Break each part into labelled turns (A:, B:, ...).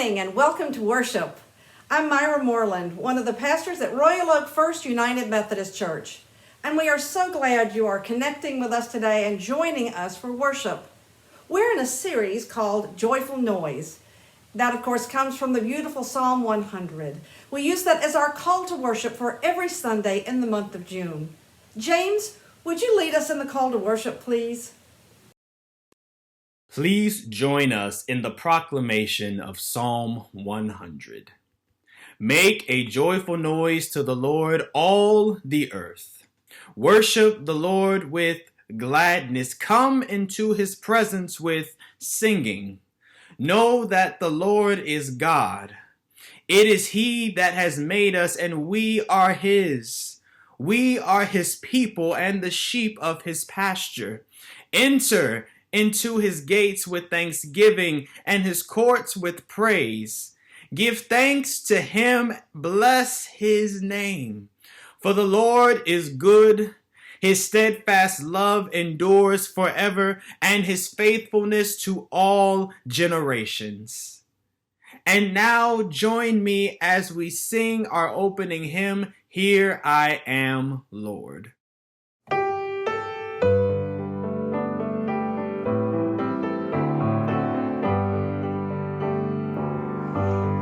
A: morning and welcome to worship. I'm Myra Moreland, one of the pastors at Royal Oak First United Methodist Church, and we are so glad you are connecting with us today and joining us for worship. We're in a series called Joyful Noise. That, of course, comes from the beautiful Psalm 100. We use that as our call to worship for every Sunday in the month of June. James, would you lead us in the call to worship, please?
B: Please join us in the proclamation of Psalm 100. Make a joyful noise to the Lord, all the earth. Worship the Lord with gladness. Come into his presence with singing. Know that the Lord is God. It is he that has made us, and we are his. We are his people and the sheep of his pasture. Enter into his gates with thanksgiving and his courts with praise. Give thanks to him, bless his name. For the Lord is good, his steadfast love endures forever, and his faithfulness to all generations. And now join me as we sing our opening hymn, Here I Am, Lord.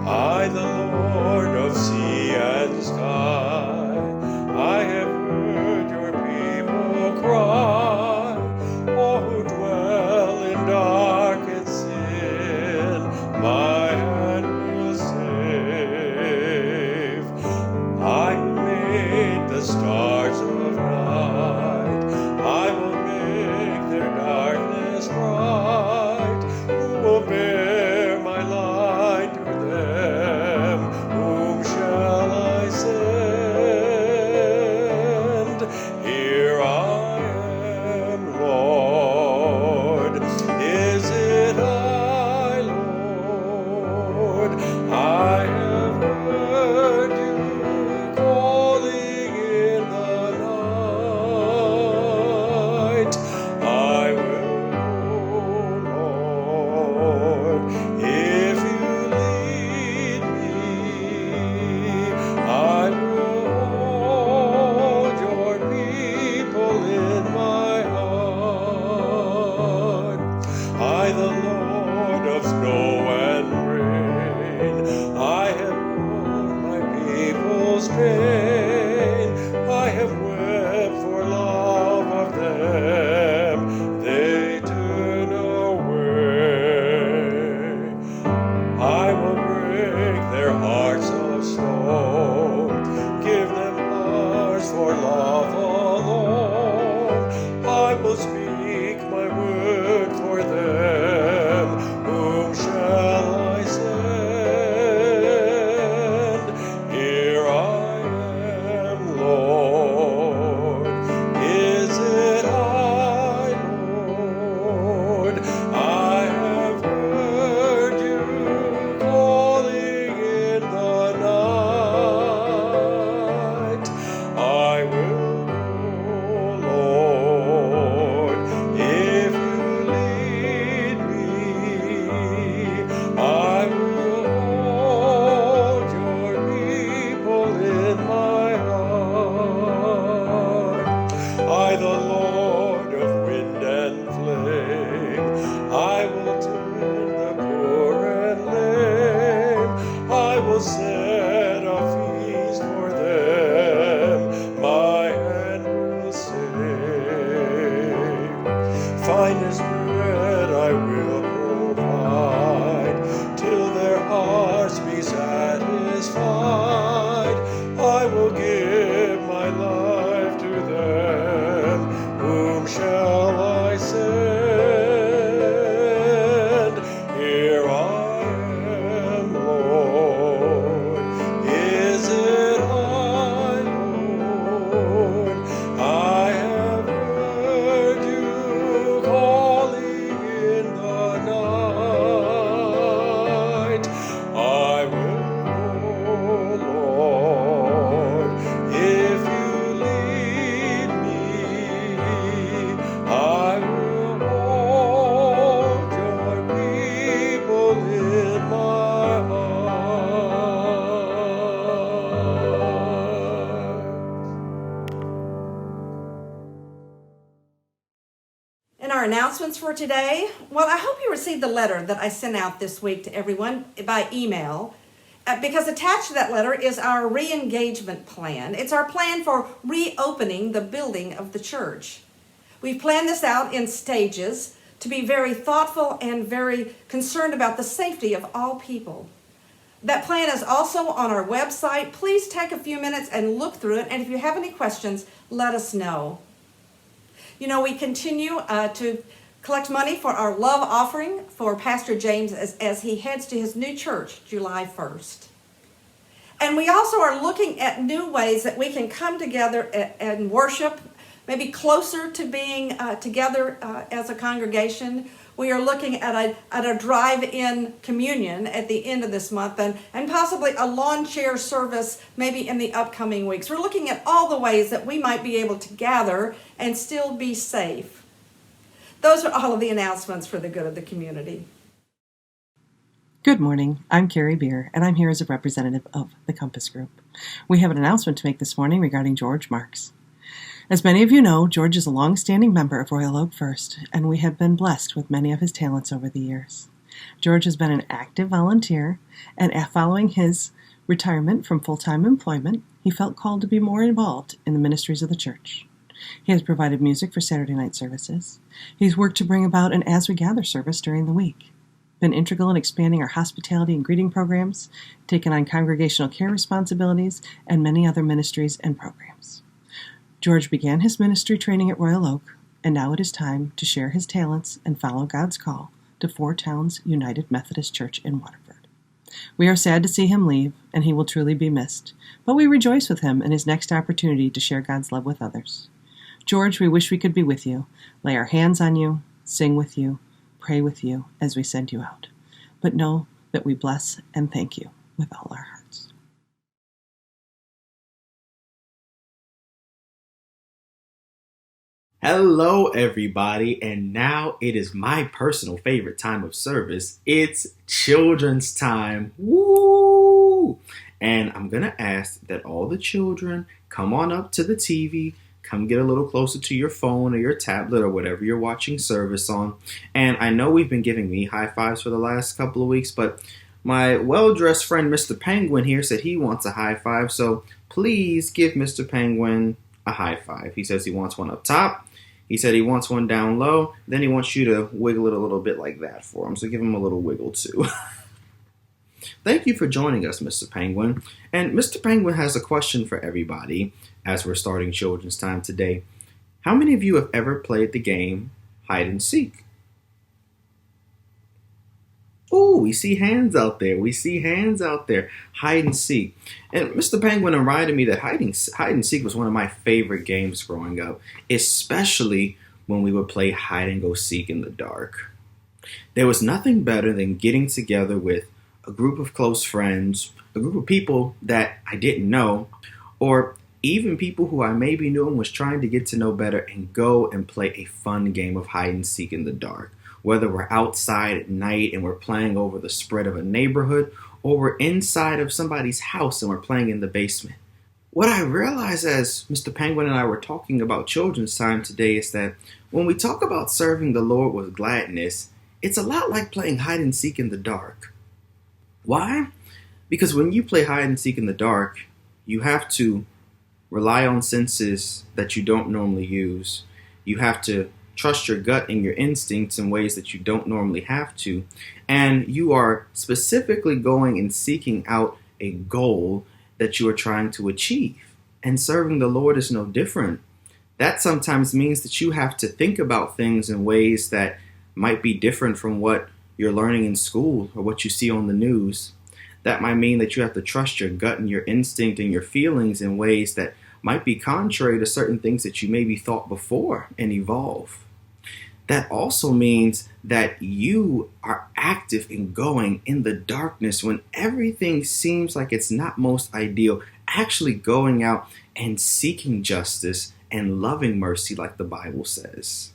C: I, the Lord of sea and sky, I have heard your people cry, all who dwell in dark and sin, my hand will save. I made the stars of night, I will make their darkness bright, who will bear my light to them, whom shall I send? Here I am, Lord. Is it I, Lord? I have heard you calling in the night. I will go, Lord, if you lead me. I will hold your people in my heart. I, the Lord of snow and rain, I have known my people's pain. I have wept for love of them, they turn away. I will break their hearts of stone, give them hearts for love alone. I will speak my word for them, whom shall I send? Here I am, Lord. Is it I, Lord? I have heard you calling in the night. I will go, Lord, if you lead me. I will hold your people in my heart. I, the Lord of wind and flame, I will turn the poor and lame. I will set a feast for them, my hand will save. Finest bread I will provide, till their hearts be satisfied. I will give my life to them,
A: our announcements for today. Well, I hope you received the letter that I sent out this week to everyone by email, because attached to that letter is our re-engagement plan. It's our plan for reopening the building of the church. We've planned this out in stages to be very thoughtful and very concerned about the safety of all people. That plan is also on our website. Please take a few minutes and look through it, and if you have any questions, let us know. You know, we continue to collect money for our love offering for Pastor James as he heads to his new church July 1st. And we also are looking at new ways that we can come together and worship, maybe closer to being together as a congregation. We are looking at a drive-in communion at the end of this month and possibly a lawn chair service maybe in the upcoming weeks. We're looking at all the ways that we might be able to gather and still be safe. Those are all of the announcements for the good of the community.
D: Good morning. I'm Carrie Beer, and I'm here as a representative of the Compass Group. We have an announcement to make this morning regarding George Marks. As many of you know, George is a long-standing member of Royal Oak First, and we have been blessed with many of his talents over the years. George has been an active volunteer, and following his retirement from full-time employment, he felt called to be more involved in the ministries of the church. He has provided music for Saturday night services. He's worked to bring about an As We Gather service during the week, been integral in expanding our hospitality and greeting programs, taken on congregational care responsibilities, and many other ministries and programs. George began his ministry training at Royal Oak, and now it is time to share his talents and follow God's call to Four Towns United Methodist Church in Waterford. We are sad to see him leave, and he will truly be missed, but we rejoice with him in his next opportunity to share God's love with others. George, we wish we could be with you, lay our hands on you, sing with you, pray with you as we send you out. But know that we bless and thank you with all our hearts.
B: Hello, everybody, and now it is my personal favorite time of service. It's children's time. Woo! And I'm going to ask that all the children come on up to the TV, come get a little closer to your phone or your tablet or whatever you're watching service on. And I know we've been giving me high fives for the last couple of weeks, but my well-dressed friend, Mr. Penguin, here said he wants a high five. So please give Mr. Penguin a high five. He says he wants one up top. He said he wants one down low. Then he wants you to wiggle it a little bit like that for him. So give him a little wiggle too. Thank you for joining us, Mr. Penguin. And Mr. Penguin has a question for everybody as we're starting children's time today. How many of you have ever played the game hide and seek? Oh, we see hands out there. Hide and seek. And Mr. Penguin reminded me that hide and seek was one of my favorite games growing up, especially when we would play hide and go seek in the dark. There was nothing better than getting together with a group of close friends, a group of people that I didn't know, or even people who I maybe knew and was trying to get to know better, and go and play a fun game of hide and seek in the dark. Whether we're outside at night and we're playing over the spread of a neighborhood, or we're inside of somebody's house and we're playing in the basement. What I realized as Mr. Penguin and I were talking about children's time today is that when we talk about serving the Lord with gladness, it's a lot like playing hide and seek in the dark. Why? Because when you play hide and seek in the dark, you have to rely on senses that you don't normally use. You have to trust your gut and your instincts in ways that you don't normally have to. And you are specifically going and seeking out a goal that you are trying to achieve. And serving the Lord is no different. That sometimes means that you have to think about things in ways that might be different from what you're learning in school or what you see on the news. That might mean that you have to trust your gut and your instinct and your feelings in ways that might be contrary to certain things that you maybe thought before and evolve. That also means that you are active in going in the darkness when everything seems like it's not most ideal, actually going out and seeking justice and loving mercy like the Bible says.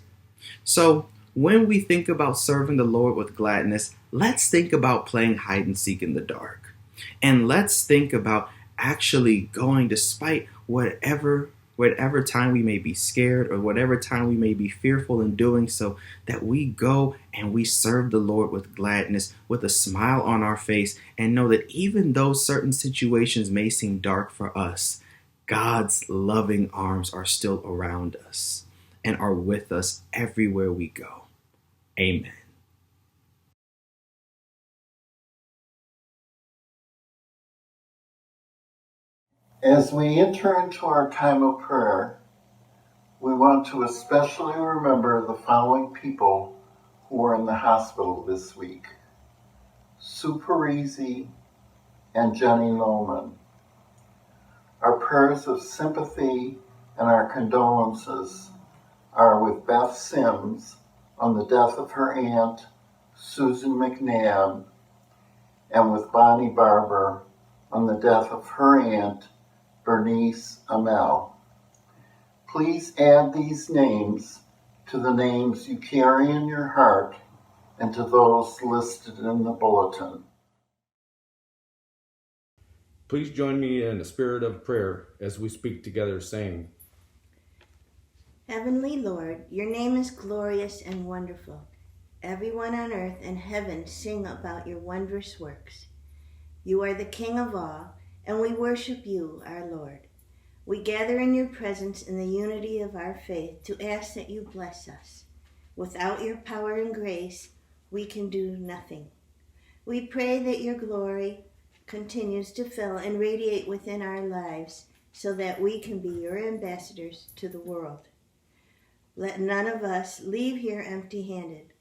B: So when we think about serving the Lord with gladness, let's think about playing hide and seek in the dark. And let's think about actually going despite whatever whatever time we may be scared or whatever time we may be fearful in doing so, that we go and we serve the Lord with gladness, with a smile on our face, and know that even though certain situations may seem dark for us, God's loving arms are still around us and are with us everywhere we go. Amen.
E: As we enter into our time of prayer, we want to especially remember the following people who are in the hospital this week: Sue Parisi and Jenny Lohman. Our prayers of sympathy and our condolences are with Beth Sims on the death of her aunt, Susan McNabb, and with Bonnie Barber on the death of her aunt, Bernice Amell. Please add these names to the names you carry in your heart and to those listed in the bulletin.
C: Please join me in a spirit of prayer as we speak together, saying,
F: Heavenly Lord, your name is glorious and wonderful. Everyone on earth and heaven sing about your wondrous works. You are the King of all, and we worship you, our Lord. We gather in your presence in the unity of our faith to ask that you bless us. Without your power and grace, we can do nothing. We pray that your glory continues to fill and radiate within our lives so that we can be your ambassadors to the world. Let none of us leave here empty-handed.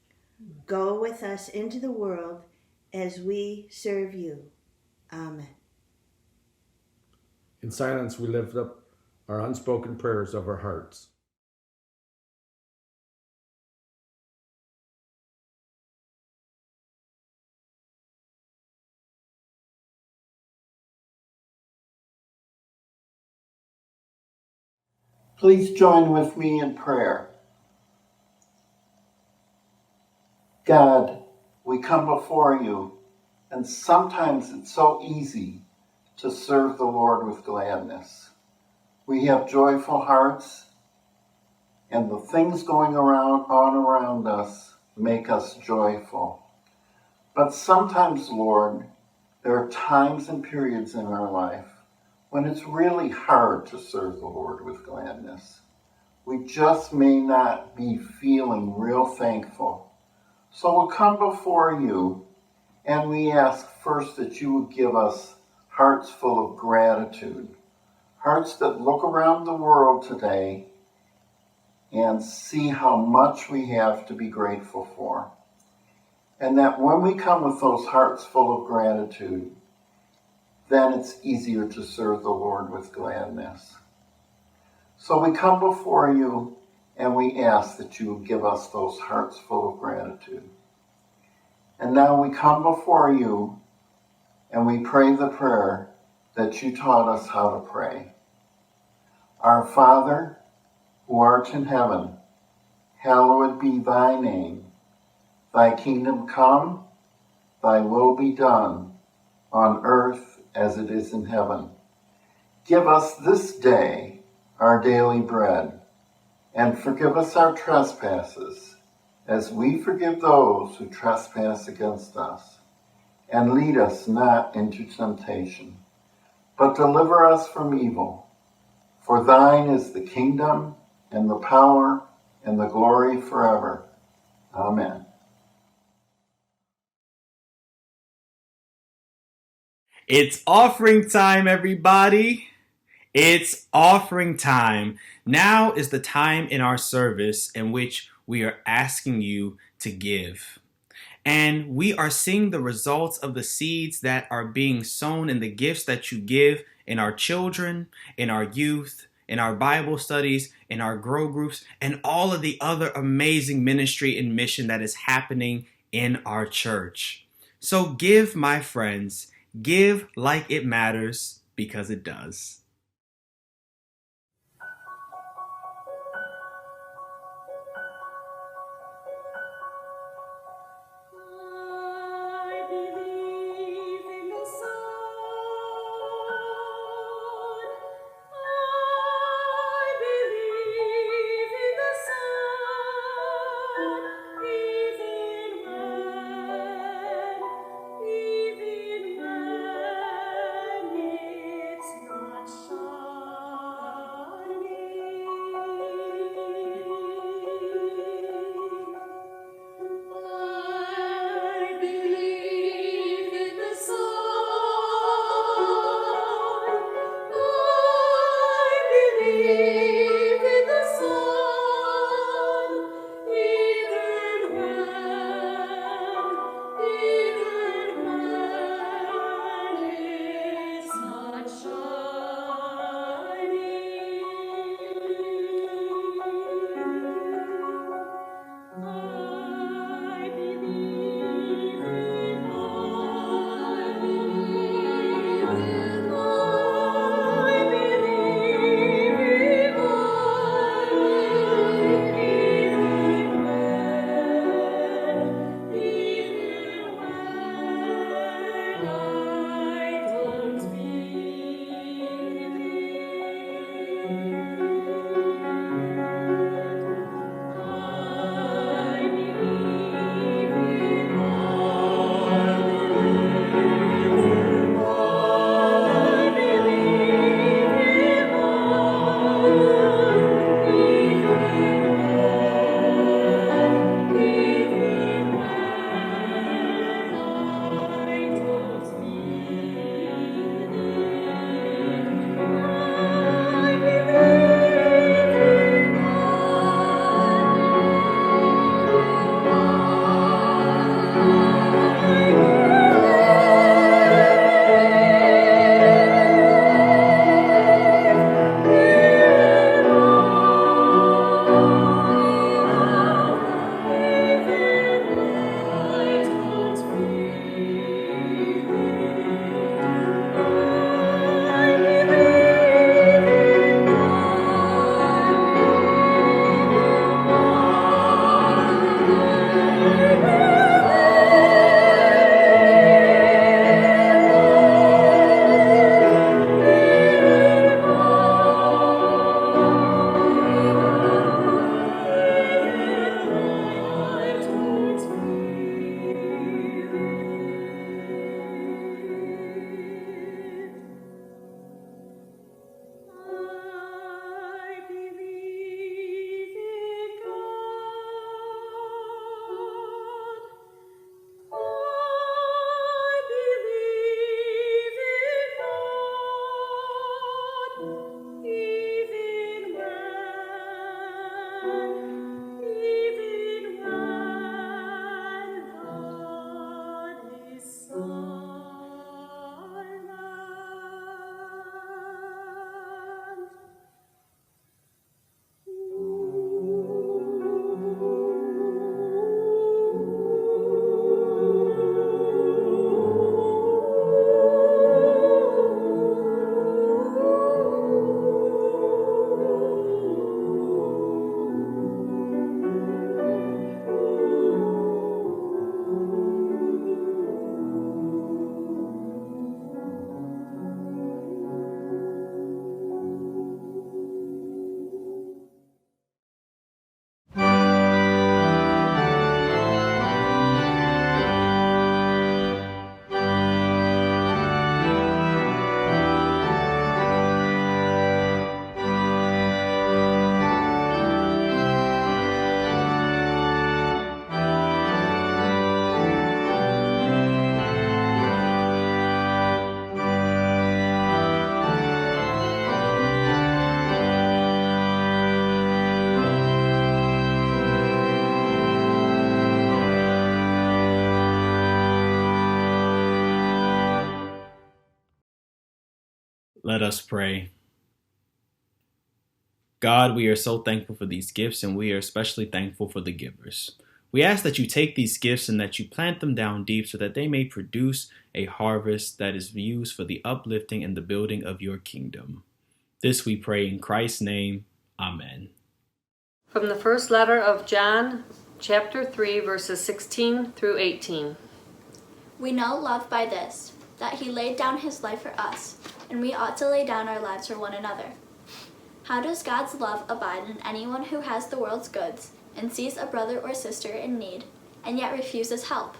F: Go with us into the world as we serve you. Amen.
C: in silence we lift up our unspoken prayers of our hearts.
E: Please join with me in prayer. God, we come before you, and sometimes it's so easy to serve the Lord with gladness. We have joyful hearts, and the things going on around us make us joyful. But sometimes, Lord, there are times and periods in our life when it's really hard to serve the Lord with gladness. We just may not be feeling real thankful. So we'll come before you, and we ask first that you would give us hearts full of gratitude, hearts that look around the world today and see how much we have to be grateful for. And that when we come with those hearts full of gratitude, then it's easier to serve the Lord with gladness. So we come before you and we ask that you would give us those hearts full of gratitude. And now we come before you and we pray the prayer that you taught us how to pray. Our Father, who art in heaven, hallowed be thy name. Thy kingdom come, thy will be done, on earth as it is in heaven. Give us this day our daily bread, and forgive us our trespasses, as we forgive those who trespass against us. And lead us not into temptation, but deliver us from evil. For thine is the kingdom, and the power, and the glory forever. Amen.
B: It's offering time, everybody. It's offering time. Now is the time in our service in which we are asking you to give. And we are seeing the results of the seeds that are being sown in the gifts that you give in our children, in our youth, in our Bible studies, in our grow groups, and all of the other amazing ministry and mission that is happening in our church. So give, my friends. Give like it matters, because it does. Let us pray. God, we are so thankful for these gifts, and we are especially thankful for the givers. We ask that you take these gifts and that you plant them down deep so that they may produce a harvest that is used for the uplifting and the building of your kingdom. This we pray in Christ's name. Amen.
G: From the first letter of John, chapter 3, verses 16 through 18.
H: We know love by this, that he laid down his life for us, and we ought to lay down our lives for one another. How does God's love abide in anyone who has the world's goods and sees a brother or sister in need, and yet refuses help?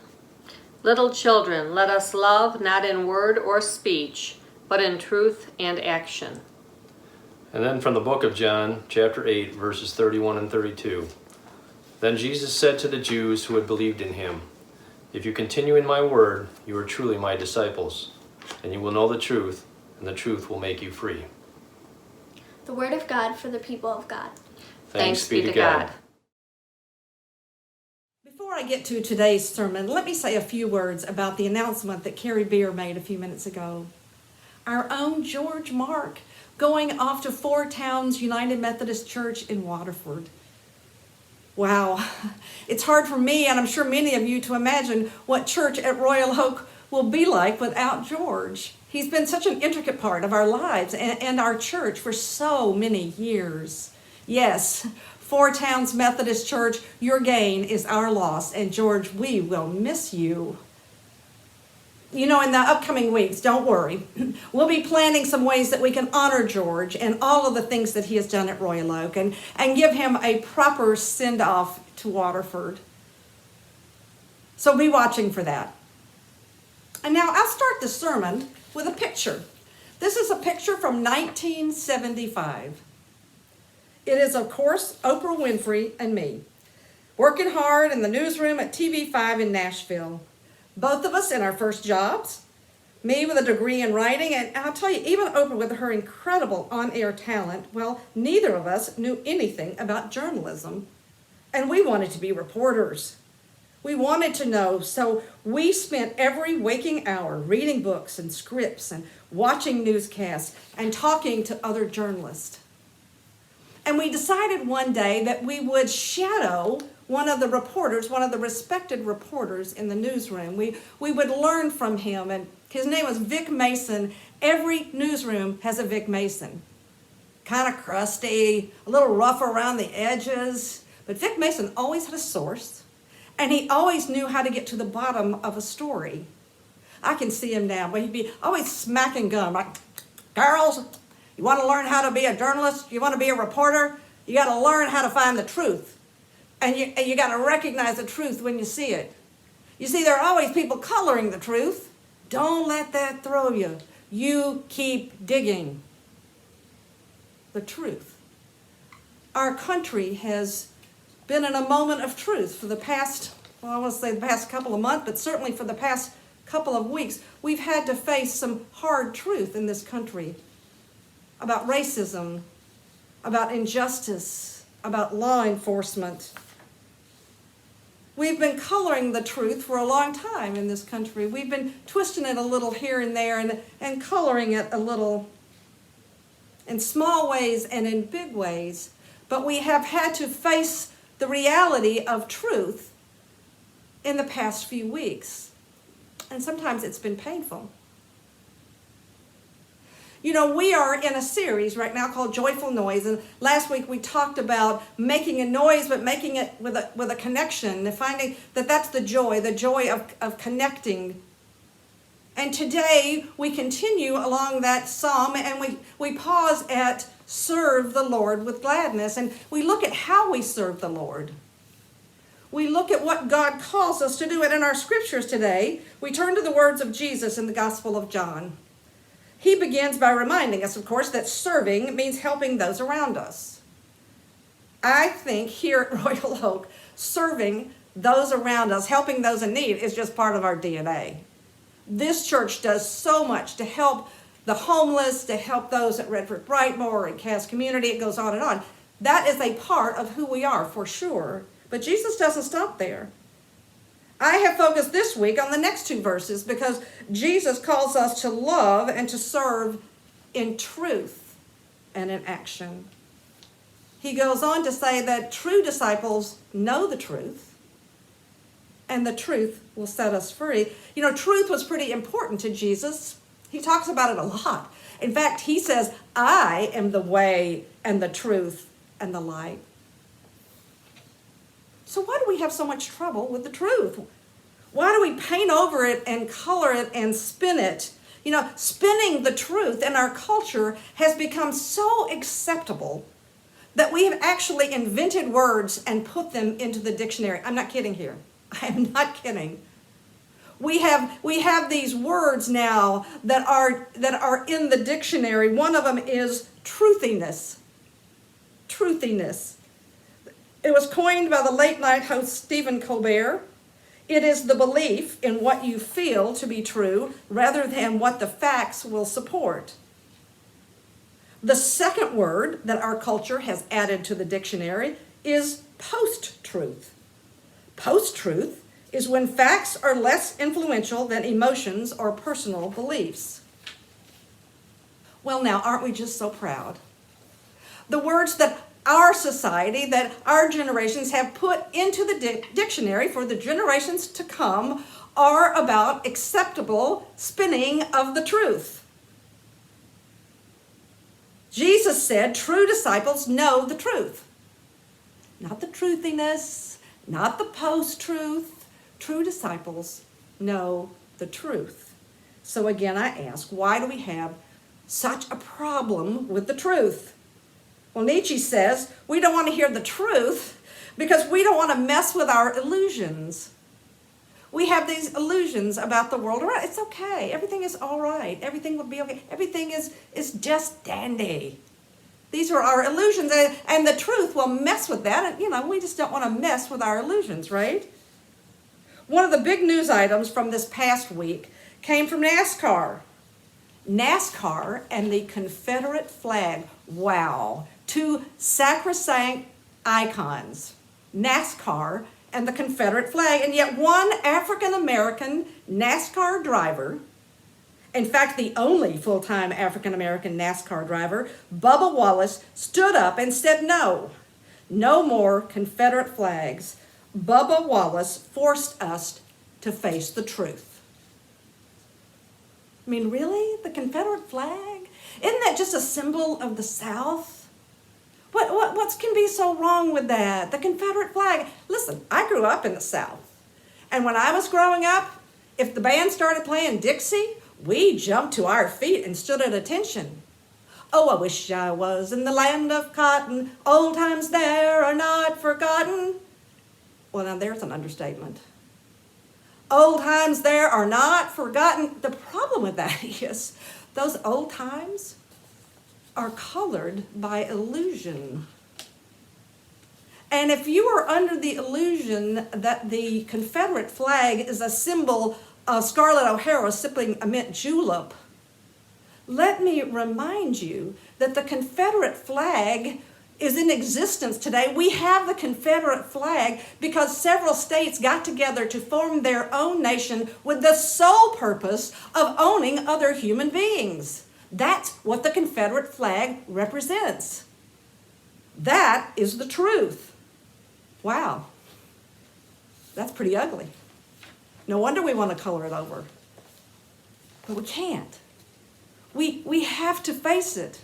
G: Little children, let us love not in word or speech, but in truth and action.
I: And then from the book of John, chapter 8, verses 31 and 32. Then Jesus said to the Jews who had believed in him, "If you continue in my word, you are truly my disciples, and you will know the truth, and the truth will make you free."
H: The word of God for the people of God.
G: Thanks be to God.
A: Before I get to today's sermon, let me say a few words about the announcement that Carrie Beer made a few minutes ago. Our own George Mark going off to Four Towns United Methodist Church in Waterford. Wow, it's hard for me, and I'm sure many of you, to imagine what church at Royal Oak will be like without George. He's been such an intricate part of our lives and our church for so many years. Yes, Four Towns Methodist Church, your gain is our loss, and George, we will miss you. You know, in the upcoming weeks, don't worry, we'll be planning some ways that we can honor George and all of the things that he has done at Royal Oak and give him a proper send-off to Waterford. So be watching for that. And now I'll start the sermon with a picture. This is a picture from 1975. It is, of course, Oprah Winfrey and me, working hard in the newsroom at TV5 in Nashville. Both of us in our first jobs, me with a degree in writing, and I'll tell you, even Oprah with her incredible on-air talent, well, neither of us knew anything about journalism, and we wanted to be reporters. We wanted to know, so we spent every waking hour reading books and scripts and watching newscasts and talking to other journalists. And we decided one day that we would shadow one of the reporters, one of the respected reporters in the newsroom. We would learn from him, and his name was Vic Mason. Every newsroom has a Vic Mason. Kind of crusty, a little rough around the edges, but Vic Mason always had a source, and he always knew how to get to the bottom of a story. I can see him now, but he'd be always smacking gum, like, "Girls, you want to learn how to be a journalist? You want to be a reporter? You got to learn how to find the truth. And you got to recognize the truth when you see it. You see, there are always people coloring the truth. Don't let that throw you. You keep digging the truth." Our country has been in a moment of truth for the past, well, I want to say the past couple of months, but certainly for the past couple of weeks. We've had to face some hard truth in this country about racism, about injustice, about law enforcement. We've been coloring the truth for a long time in this country. We've been twisting it a little here and there and coloring it a little in small ways and in big ways. But we have had to face the reality of truth in the past few weeks. And sometimes it's been painful. You know, we are in a series right now called Joyful Noise, and last week we talked about making a noise, but making it with a connection, and finding that that's the joy of connecting. And today we continue along that psalm, and we pause at serve the Lord with gladness, and we look at how we serve the Lord. We look at what God calls us to do, and in our scriptures today, we turn to the words of Jesus in the Gospel of John. He begins by reminding us, of course, that serving means helping those around us. I think here at Royal Oak, serving those around us, helping those in need, is just part of our DNA. This church does so much to help the homeless, to help those at Redford Brightmoor and Cass Community. It goes on and on. That is a part of who we are, for sure. But Jesus doesn't stop there. I have focused this week on the next two verses because Jesus calls us to love and to serve in truth and in action. He goes on to say that true disciples know the truth, and the truth will set us free. You know, truth was pretty important to Jesus. He talks about it a lot. In fact, he says, I am the way and the truth and the light. So why do we have so much trouble with the truth? Why do we paint over it and color it and spin it? You know, spinning the truth in our culture has become so acceptable that we have actually invented words and put them into the dictionary. I'm not kidding here. I am not kidding. We have these words now that are in the dictionary. One of them is truthiness. Truthiness. It was coined by the late night host Stephen Colbert. It is the belief in what you feel to be true rather than what the facts will support. The second word that our culture has added to the dictionary is post-truth. Post-truth is when facts are less influential than emotions or personal beliefs. Well, now, aren't we just so proud? The words that our society, that our generations have put into the dictionary for the generations to come are about acceptable spinning of the truth. Jesus said true disciples know the truth. Not the truthiness, not the post-truth. True disciples know the truth. So again, I ask, why do we have such a problem with the truth? Well, Nietzsche says we don't want to hear the truth because we don't want to mess with our illusions. We have these illusions about the world around. It's okay. Everything is all right. Everything will be okay. Everything is just dandy. These are our illusions, and the truth will mess with that. And, you know, we just don't want to mess with our illusions, right? One of the big news items from this past week came from NASCAR. NASCAR and the Confederate flag. Wow. Two sacrosanct icons. NASCAR and the Confederate flag. And yet one African-American NASCAR driver, in fact, the only full-time African-American NASCAR driver, Bubba Wallace, stood up and said no more Confederate flags. Bubba Wallace forced us to face the truth. I mean, really? The Confederate flag? Isn't that just a symbol of the South? What can be so wrong with that? The Confederate flag. Listen, I grew up in the South. And when I was growing up, if the band started playing Dixie, we jumped to our feet and stood at attention. Oh, I wish I was in the land of cotton. Old times there are not forgotten. Well, now there's an understatement. Old times there are not forgotten. The problem with that is those old times are colored by illusion. And if you are under the illusion that the Confederate flag is a symbol of Scarlett O'Hara sipping a mint julep, let me remind you that the Confederate flag is in existence today. We have the Confederate flag because several states got together to form their own nation with the sole purpose of owning other human beings. That's what the Confederate flag represents. That is the truth. Wow. That's pretty ugly. No wonder we want to color it over. But we can't. We have to face it.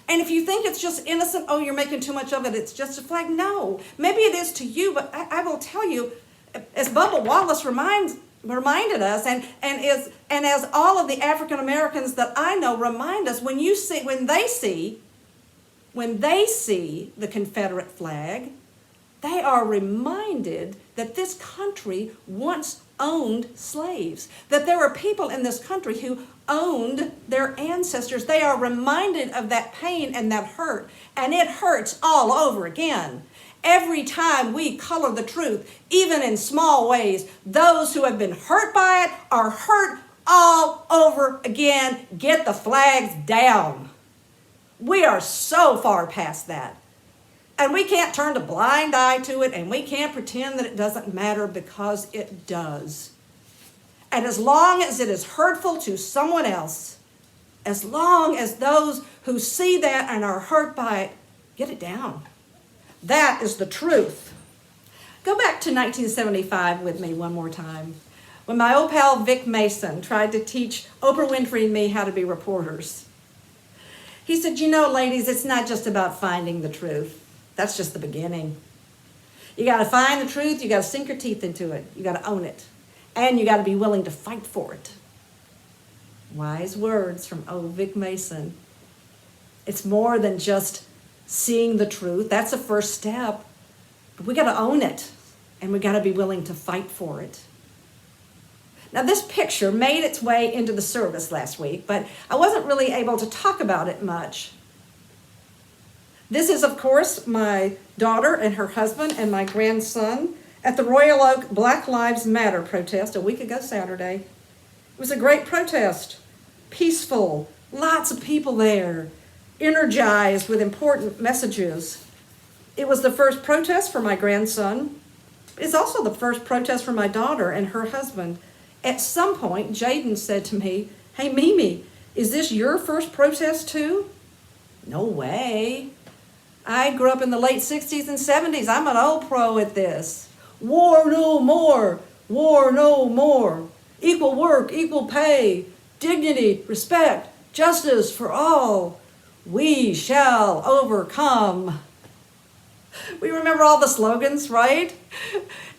A: And if you think it's just innocent, oh, you're making too much of it, it's just a flag. No, maybe it is to you, but I will tell you, as Bubba Wallace reminded us, and as all of the African Americans that I know remind us, when they see the Confederate flag, they are reminded that this country once owned slaves, that there were people in this country who owned their ancestors. They are reminded of that pain and that hurt, and it hurts all over again. Every time we color the truth, even in small ways, those who have been hurt by it are hurt all over again. Get the flags down. We are so far past that. And we can't turn a blind eye to it, and we can't pretend that it doesn't matter, because it does. And as long as it is hurtful to someone else, as long as those who see that and are hurt by it get it down. That is the truth. Go back to 1975 with me one more time, when my old pal Vic Mason tried to teach Oprah Winfrey and me how to be reporters. He said, you know, ladies, it's not just about finding the truth. That's just the beginning. You got to find the truth. You got to sink your teeth into it. You got to own it. And you got to be willing to fight for it. Wise words from old Vic Mason. It's more than just seeing the truth. That's the first step. But we got to own it. And we got to be willing to fight for it. Now, this picture made its way into the service last week, but I wasn't really able to talk about it much. This is, of course, my daughter and her husband and my grandson at the Royal Oak Black Lives Matter protest a week ago Saturday. It was a great protest, peaceful, lots of people there, energized with important messages. It was the first protest for my grandson. It's also the first protest for my daughter and her husband. At some point, Jaden said to me, "Hey, Mimi, is this your first protest too?" No way. I grew up in the late 60s and 70s. I'm an old pro at this. War no more. War no more. Equal work, equal pay, dignity, respect, justice for all. We shall overcome. We remember all the slogans, right?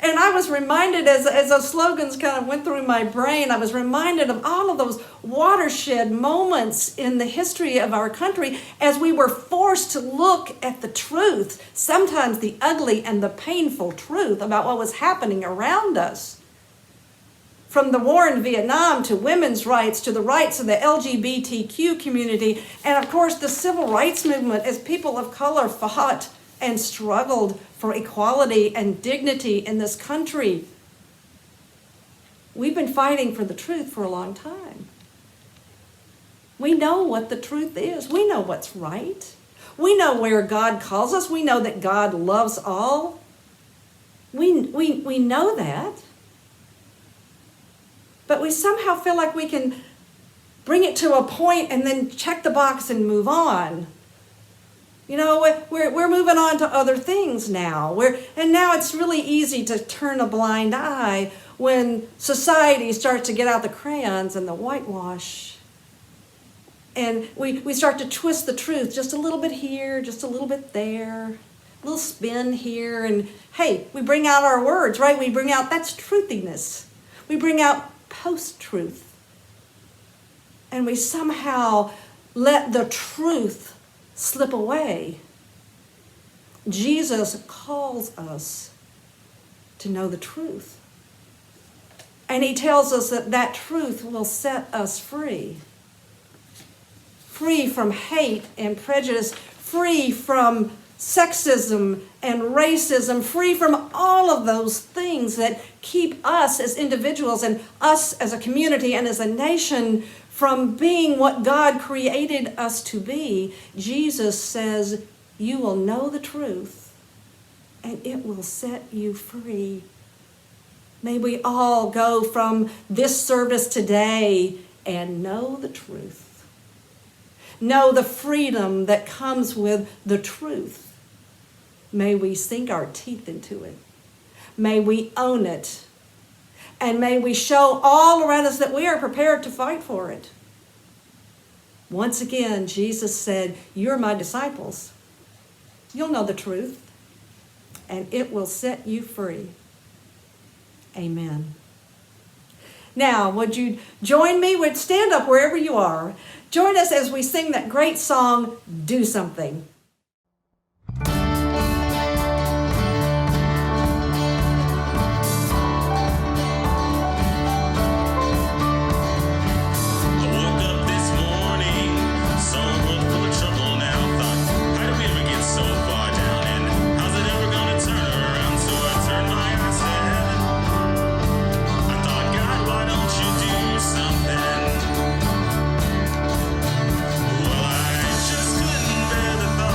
A: And I was reminded, as those slogans kind of went through my brain, I was reminded of all of those watershed moments in the history of our country as we were forced to look at the truth, sometimes the ugly and the painful truth about what was happening around us. From the war in Vietnam to women's rights to the rights of the LGBTQ community, and of course the civil rights movement as people of color fought and struggled for equality and dignity in this country. We've been fighting for the truth for a long time. We know what the truth is. We know what's right. We know where God calls us. We know that God loves all. We know that. But we somehow feel like we can bring it to a point and then check the box and move on. You know, we're moving on to other things now. And now it's really easy to turn a blind eye when society starts to get out the crayons and the whitewash. And we start to twist the truth just a little bit here, just a little bit there, a little spin here. And hey, we bring out our words, right? We bring out, that's truthiness. We bring out post-truth. And we somehow let the truth slip away. Jesus calls us to know the truth. And he tells us that that truth will set us free. Free from hate and prejudice, free from sexism and racism, free from all of those things that keep us as individuals and us as a community and as a nation from being what God created us to be. Jesus says, you will know the truth and it will set you free. May we all go from this service today and know the truth. Know the freedom that comes with the truth. May we sink our teeth into it. May we own it. And may we show all around us that we are prepared to fight for it. Once again, Jesus said, you're my disciples. You'll know the truth, and it will set you free. Amen. Now, would you join me? Would stand up wherever you are. Join us as we sing that great song, Do Something.
J: Well, I just couldn't bear the thought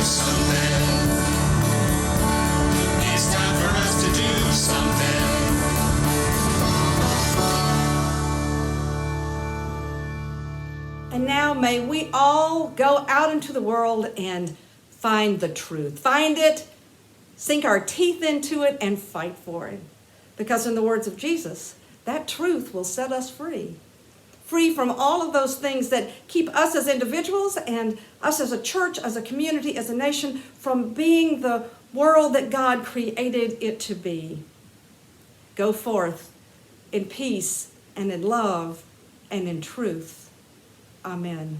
J: something. It's time for us to do something.
A: And now may we all go out into the world and find the truth. Find it, sink our teeth into it, and fight for it. Because in the words of Jesus, that truth will set us free. Free from all of those things that keep us as individuals and us as a church, as a community, as a nation, from being the world that God created it to be. Go forth in peace and in love and in truth. Amen.